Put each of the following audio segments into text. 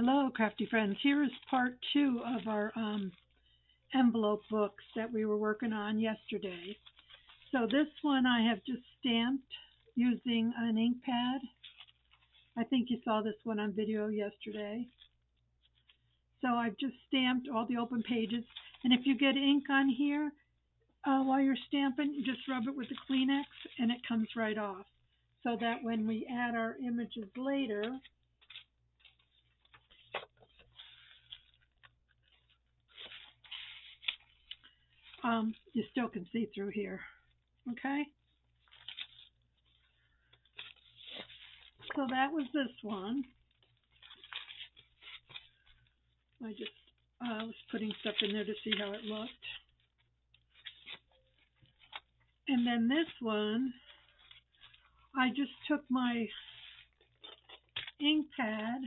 Hello, Crafty Friends. Here is part two of our envelope books that we were working on yesterday. So this one I have just stamped using an ink pad. I think you saw this one on video yesterday. So I've just stamped all the open pages. And if you get ink on here while you're stamping, you just rub it with the Kleenex and it comes right off. So that when we add our images later, you still can see through here. Okay? So that was this one. I just was putting stuff in there to see how it looked. And then this one, I just took my ink pad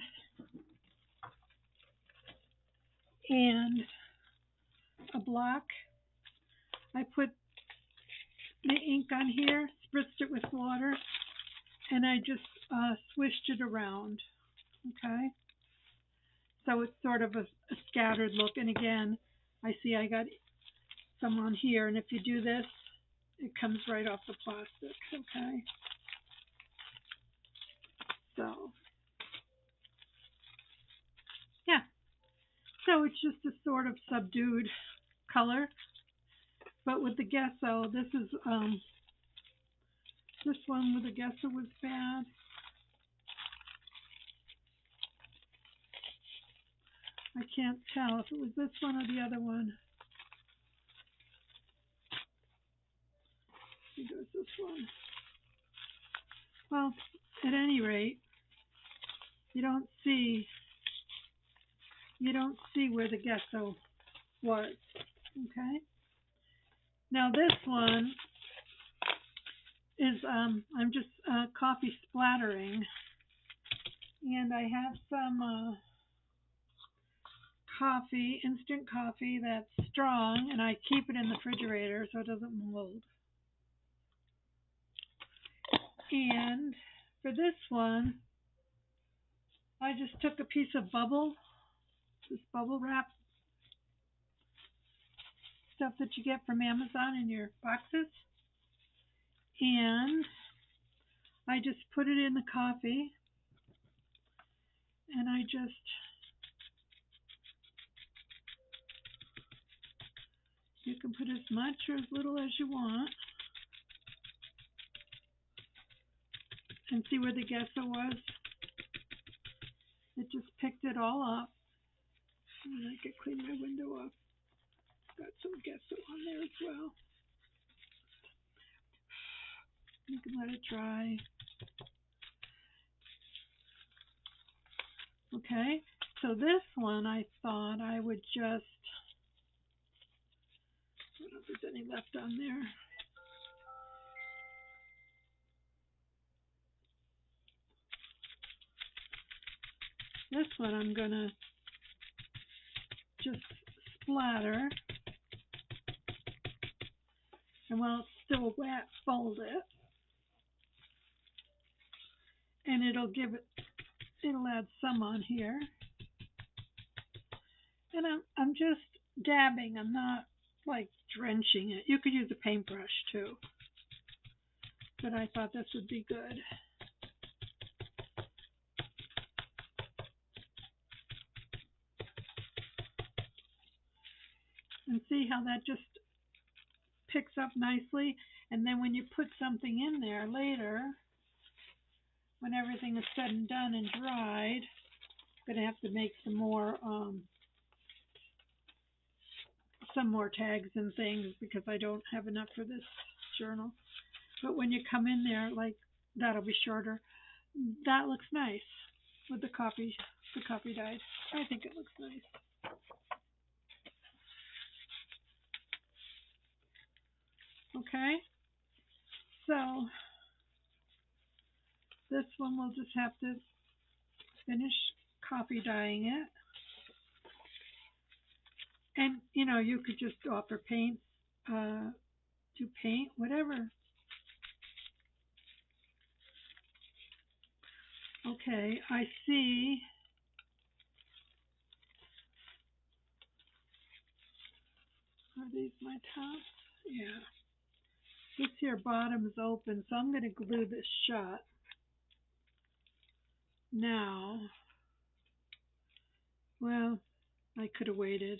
and a block. I put the ink on here, spritzed it with water, and I just swished it around. Okay? So it's sort of a scattered look. And again, I see I got some on here. And if you do this, it comes right off the plastic. Okay? So, yeah. So it's just a sort of subdued color. But with the gesso, this one with the gesso was bad. I can't tell if it was this one or the other one. I think it was this one. Well, at any rate, you don't see where the gesso was. Okay. Now this one is I'm just coffee splattering, and I have some coffee, instant coffee that's strong, and I keep it in the refrigerator so it doesn't mold. And for this one, I just took a piece of this bubble wrap stuff that you get from Amazon in your boxes, and I just put it in the coffee, and I just you can put as much or as little as you want, and see where the gesso was. It just picked it all up. And I could clean my window up. Got some gesso on there as well. You can let it dry. Okay, so this one I thought I would just, I don't know if there's any left on there. This one I'm going to just splatter, and while it's still wet, fold it, and it'll add some on here. And I'm just dabbing. I'm not like drenching it. You could use a paintbrush too, but I thought this would be good. And see how that just picks up nicely. And then when you put something in there later, when everything is said and done and dried, I'm going to have to make some more tags and things because I don't have enough for this journal. But when you come in there, like that'll be shorter. That looks nice with the coffee dyed. I think it looks nice. Okay, so this one we'll just have to finish coffee dyeing it. And you could just offer paint to paint, whatever. Okay, I see my top. Yeah. This here bottom is open, so I'm going to glue this shut. Now, well, I could have waited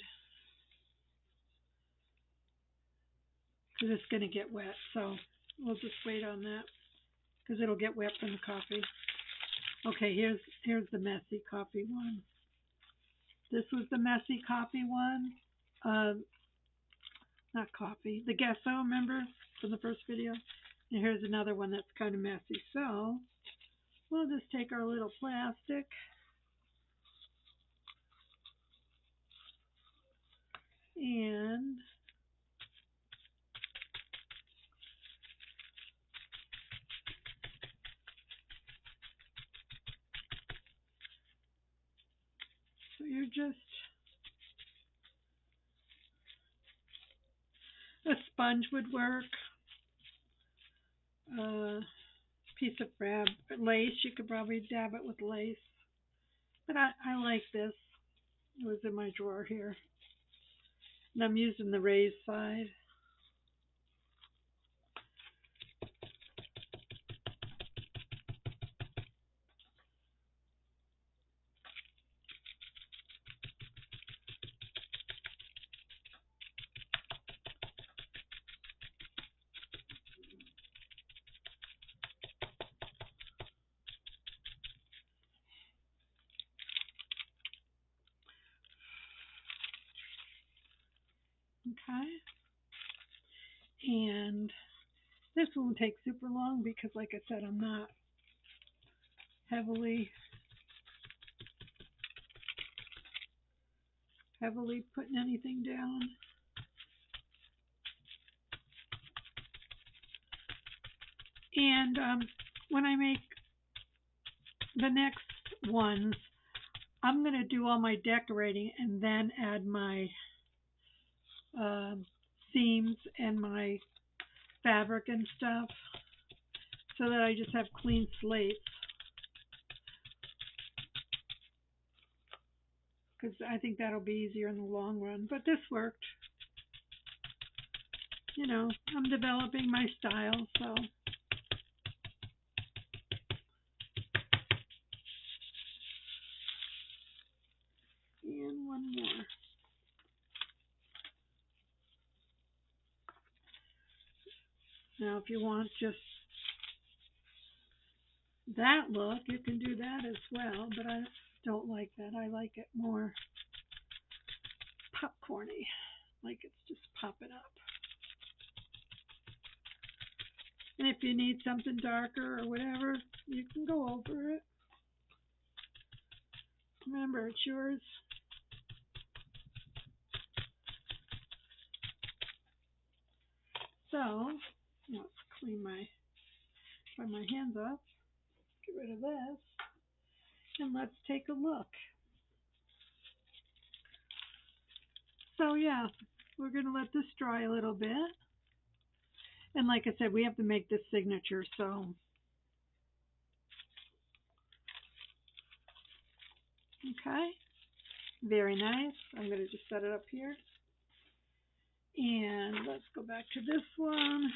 because it's going to get wet, so we'll just wait on that because it'll get wet from the coffee. Okay, here's the messy coffee one. This was the messy coffee one. Not coffee, the gesso, remember, from the first video? And here's another one that's kind of messy. So we'll just take our little plastic and so you're just, a sponge would work. Piece of lace, you could probably dab it with lace. But I like this. It was in my drawer here. And I'm using the raised side. Okay. And this won't take super long because, like I said, I'm not heavily putting anything down. And when I make the next ones, I'm going to do all my decorating and then add my seams and my fabric and stuff so that I just have clean slates. Because I think that'll be easier in the long run. But this worked. You know, I'm developing my style, so. And one more. Now, if you want just that look, you can do that as well, but I don't like that. I like it more popcorny, like it's just popping up. And if you need something darker or whatever, you can go over it. Remember, it's yours. So, let's clean my hands off. Get rid of this. And let's take a look. So yeah, we're going to let this dry a little bit. And like I said, we have to make this signature, so. Okay, very nice. I'm going to just set it up here. And let's go back to this one.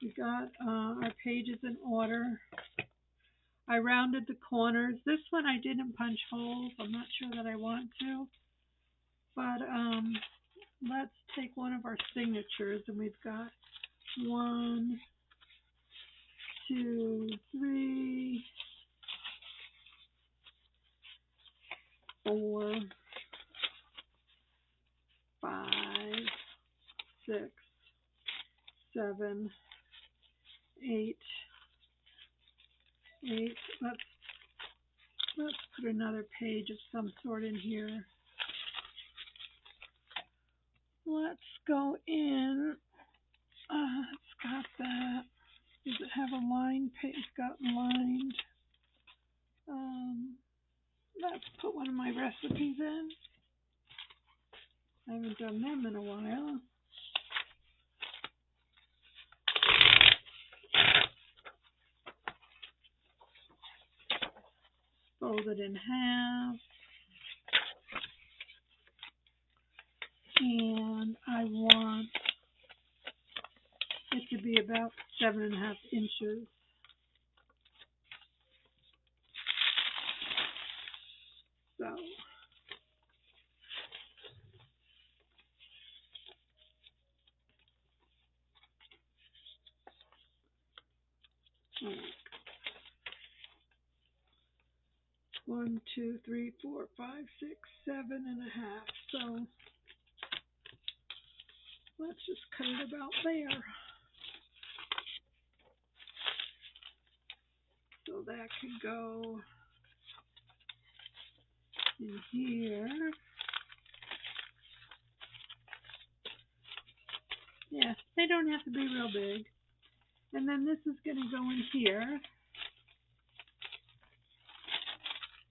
We got our pages in order. I rounded the corners. This one I didn't punch holes. I'm not sure that I want to. But let's take one of our signatures, and we've got 1, 2, 3, 4, 5, 6, 7, 8. Let's put another page of some sort in here. Let's go in. It's got that. Does it have a line page? It's got lined. Let's put one of my recipes in. I haven't done them in a while. Fold it in half. and I want it to be about 7.5 inches. So one, two, three, four, five, 6, 7.5. So let's just cut it about there. So that could go in here. Yeah, they don't have to be real big. And then this is going to go in here,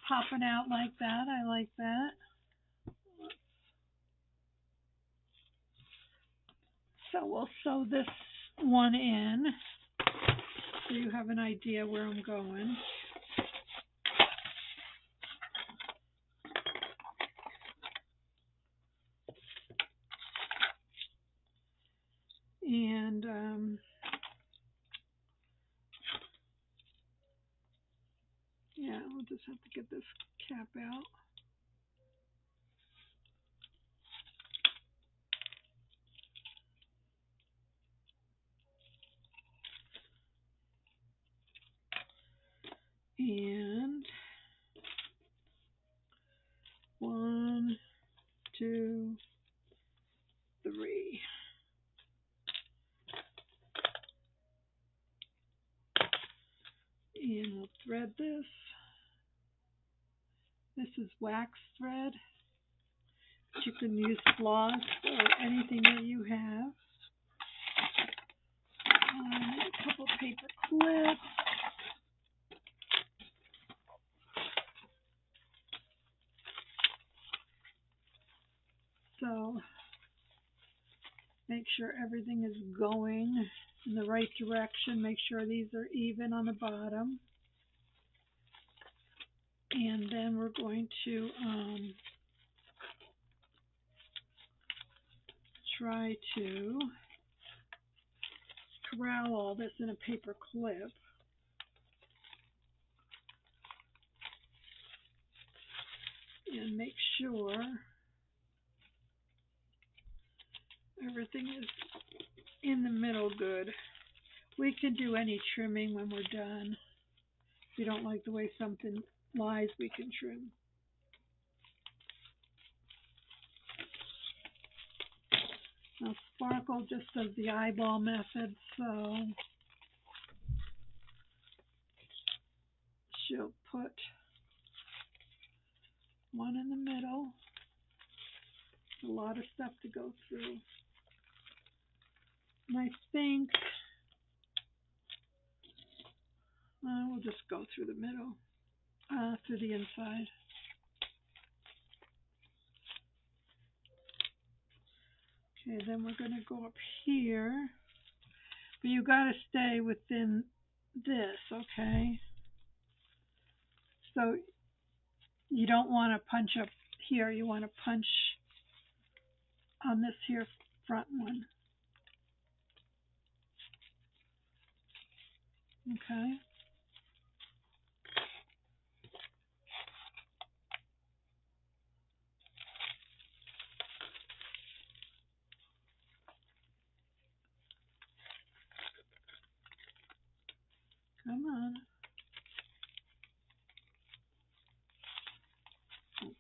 popping out like that. I like that. So we'll sew this one in so you have an idea where I'm going. And yeah, we'll just have to get this cap out. And 1, 2, 3. And we'll thread this. This is wax thread. You can use floss or anything that you have. A couple paper clips. So make sure everything is going in the right direction. Make sure these are even on the bottom. And then we're going to try to corral all this in a paper clip. And make sure everything is in the middle good. We can do any trimming when we're done. If you don't like the way something lies, we can trim. Now Sparkle just does the eyeball method, so she'll put one in the middle. A lot of stuff to go through. And I think we'll just go through the middle, through the inside. Okay, then we're going to go up here. But you got to stay within this, okay? So you don't want to punch up here. You want to punch on this here front one. Okay. Come on. Okay.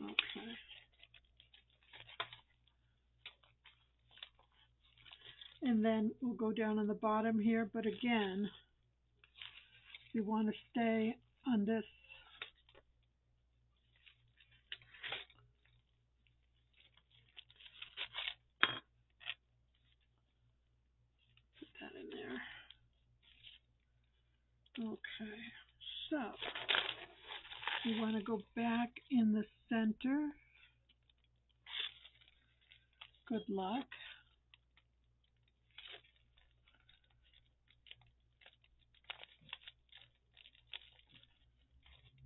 Okay. And then we'll go down on the bottom here, but again, we want to stay on this. Put that in there. Okay, so we want to go back in the center. Good luck.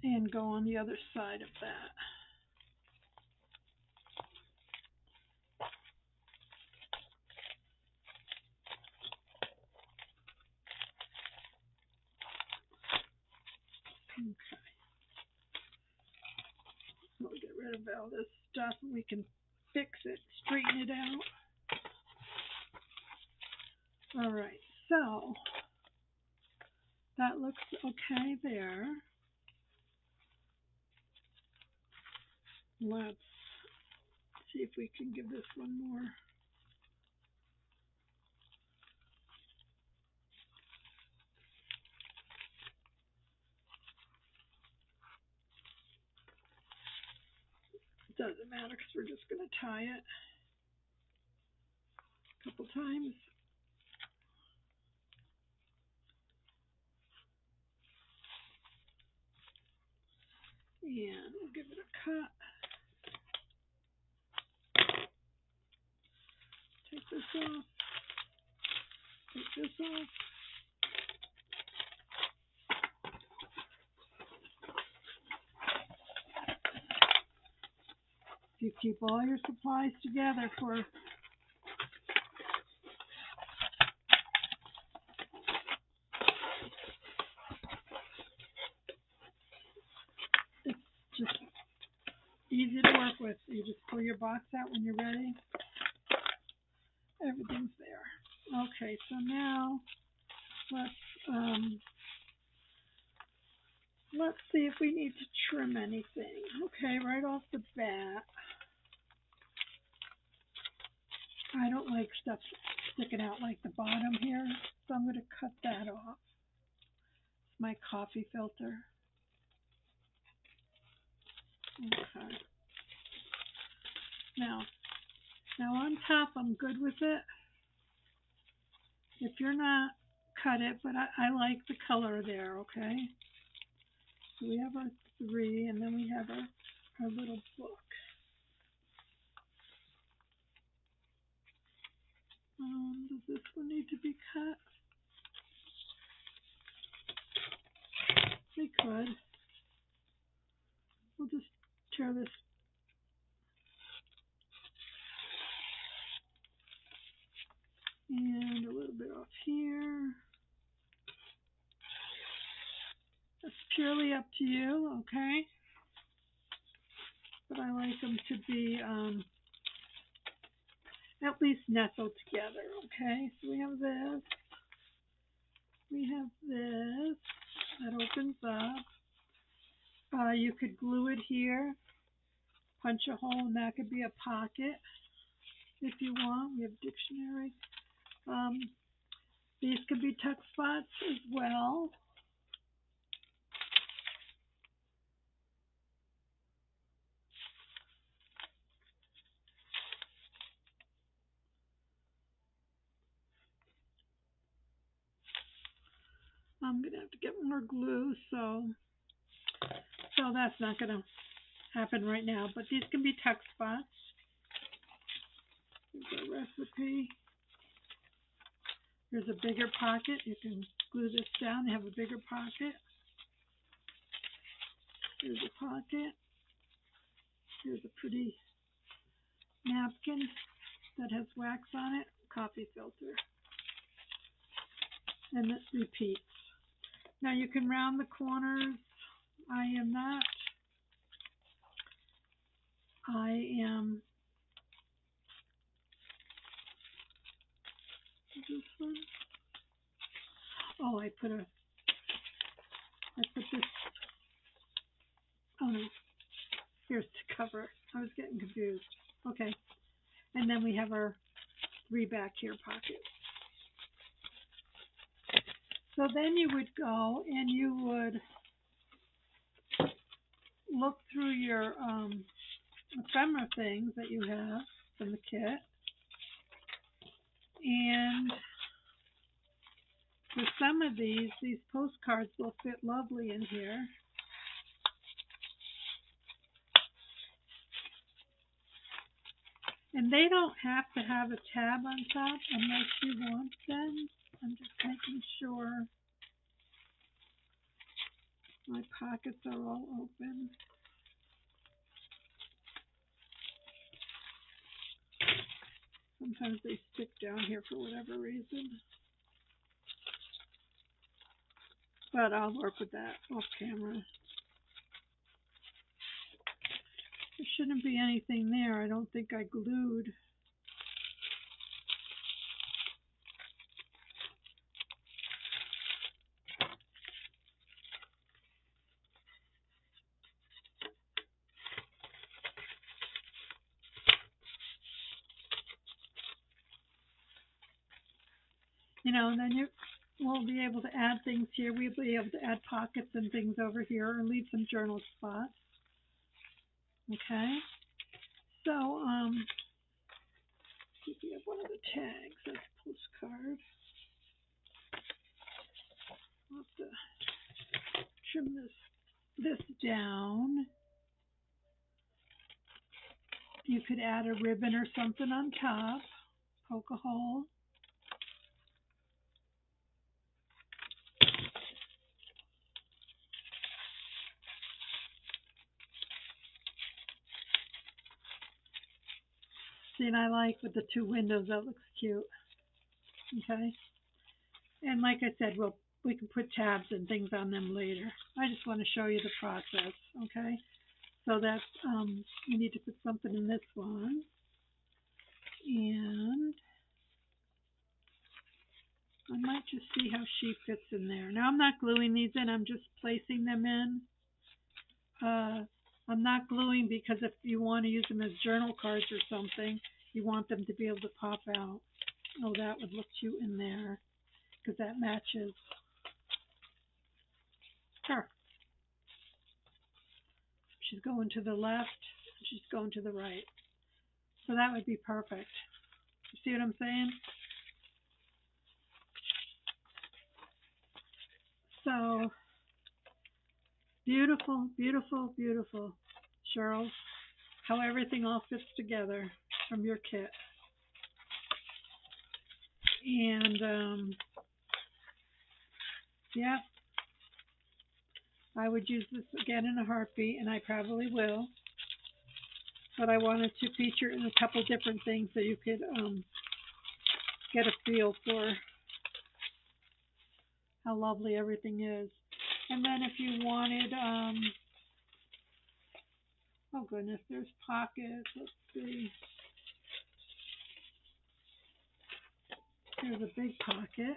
and go on the other side of that. Okay. We'll get rid of all this stuff and we can fix it, straighten it out. All right, so that looks okay there. Let's see if we can give this one more. Doesn't matter because we're just going to tie it a couple times. And we'll give it a cut. Take this off. Take this off. You keep all your supplies together for it's just easy to work with. You just pull your box out when you're ready. Everything's there. Okay, so now let's see if we need to trim anything. Okay, right off the bat, I don't like stuff sticking out like the bottom here, so I'm going to cut that off. My coffee filter. Okay. Now on top, I'm good with it. If you're not, cut it, but I like the color there, okay? So we have our 3, and then we have our little book. Does this one need to be cut? We could. We'll just tear this. And a little bit off here. That's purely up to you, okay? But I like them to be at least nestled together, okay? So we have this. We have this. That opens up. You could glue it here. Punch a hole, and that could be a pocket if you want. We have dictionary. These could be tuck spots as well. I'm going to have to get more glue, so that's not going to happen right now. But these can be tuck spots. Here's a recipe. Here's a bigger pocket. You can glue this down and have a bigger pocket. Here's a pocket. Here's a pretty napkin that has wax on it. Coffee filter. And it repeats. Now you can round the corners. I am this one. Oh, I put this. Oh no, here's the cover. I was getting confused. Okay, and then we have our 3 back here pockets. So then you would go and you would look through your ephemera things that you have from the kit, and for some of these postcards will fit lovely in here. And they don't have to have a tab on top unless you want them. I'm just making sure. My pockets are all open. Sometimes they stick down here for whatever reason. But I'll work with that off camera. There shouldn't be anything there. I don't think I glued. You know, and then we'll be able to add things here. We'll be able to add pockets and things over here or leave some journal spots. Okay. So, we have one of the tags. That's postcard. I'll have to trim this down. You could add a ribbon or something on top. Poke a hole. See, and I like with the two windows, that looks cute. Okay. And like I said, we can put tabs and things on them later. I just want to show you the process. Okay. So that's, you need to put something in this one. And I might just see how she fits in there. Now I'm not gluing these in, I'm just placing them in. I'm not gluing because if you want to use them as journal cards or something, you want them to be able to pop out. Oh, that would look cute in there because that matches her. She's going to the left, she's going to the right. So that would be perfect. You see what I'm saying? So, beautiful, beautiful, beautiful. Sherls, how everything all fits together from your kit. And, yeah, I would use this again in a heartbeat, and I probably will. But I wanted to feature in a couple different things so you could get a feel for how lovely everything is. And then if you wanted, oh goodness, there's pockets. Let's see. Here's a big pocket.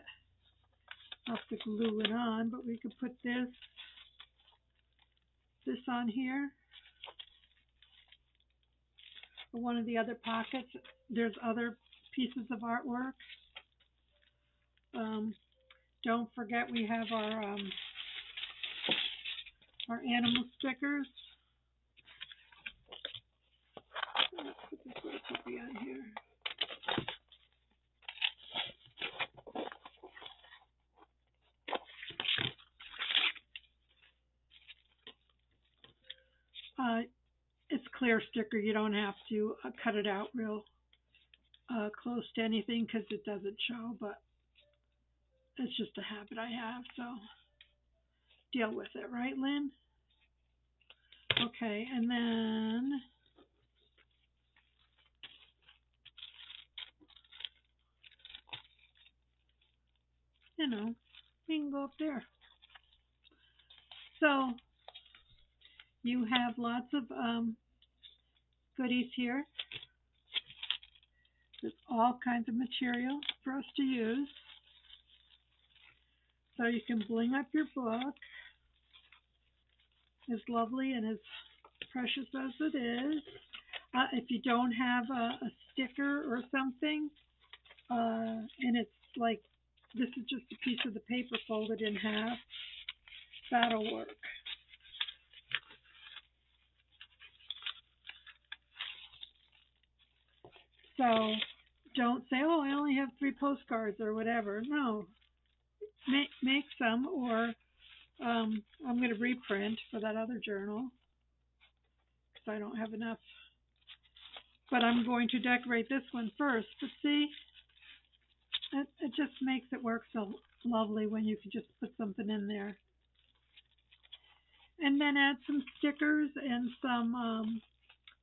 I'll have to glue it on, but we could put this on here. Or one of the other pockets. There's other pieces of artwork. Don't forget we have our animal stickers. Let's put this little puppy on here. It's clear sticker. You don't have to cut it out real close to anything because it doesn't show, but it's just a habit I have, so deal with it, right, Lynn? Okay, and then you know, we can go up there. So you have lots of goodies here. There's all kinds of material for us to use. So you can bling up your book, as lovely and as precious as it is. If you don't have a sticker or something, and it's like this is just a piece of the paper folded in half, that'll work. So don't say, oh, I only have 3 postcards or whatever. No, make some, or I'm going to reprint for that other journal because I don't have enough. But I'm going to decorate this one first. But see, it just makes it work so lovely when you can just put something in there. and then add some stickers and some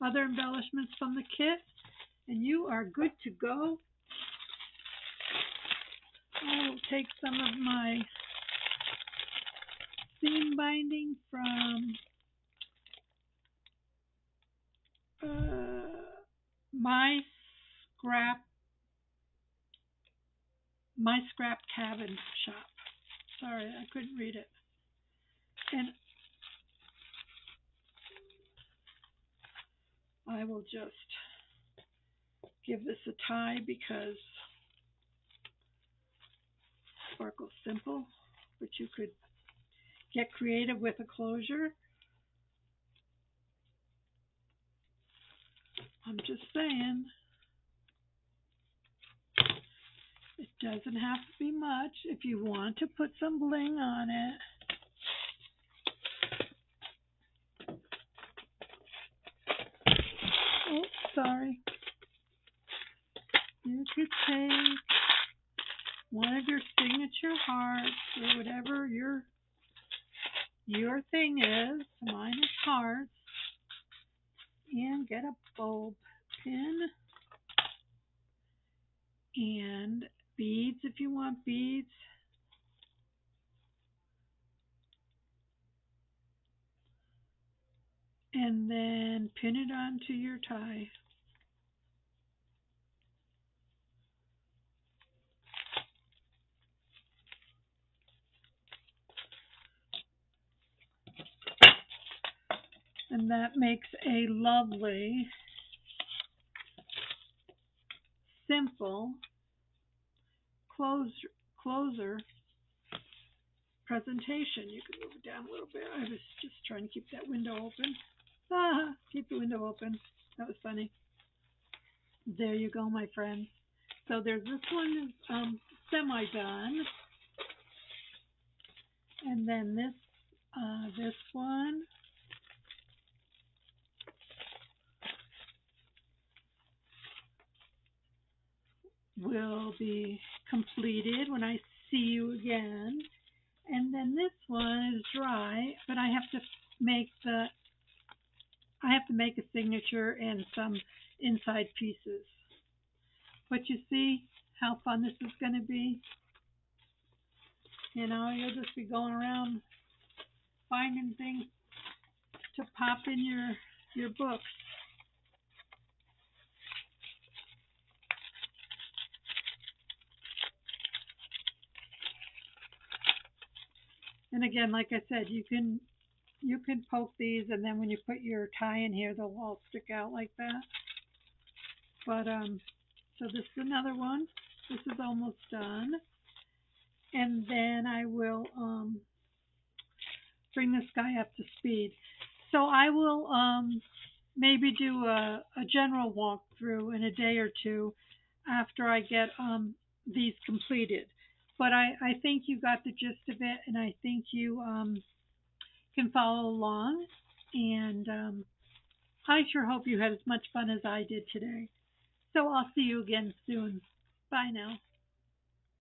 other embellishments from the kit, and you are good to go. I will take some of my seam binding from my scrap cabin shop. Sorry, I couldn't read it. And I will just give this a tie because sparkle's simple, but you could get creative with a closure. I'm just saying, it doesn't have to be much if you want to put some bling on it. Oh, sorry. You could take one of your signature hearts or whatever your thing is. Mine is hearts. And get a bulb pin and beads if you want beads. And then pin it onto your tie. And that makes a lovely, simple closer presentation. You can move it down a little bit. I was just trying to keep that window open. Keep the window open. That was funny. There you go, my friends. So there's this one is semi-done. And then this one will be completed when I see you again. And then this one is dry, but I have to make a signature and some inside pieces. But you see how fun this is going to be? You know, you'll just be going around finding things to pop in your books. And again, like I said, you can poke these, and then when you put your tie in here, they'll all stick out like that. But so this is another one. This is almost done, and then I will bring this guy up to speed. So I will maybe do a general walkthrough in a day or two after I get these completed. But I think you got the gist of it, and I think you can follow along. And I sure hope you had as much fun as I did today. So I'll see you again soon. Bye now.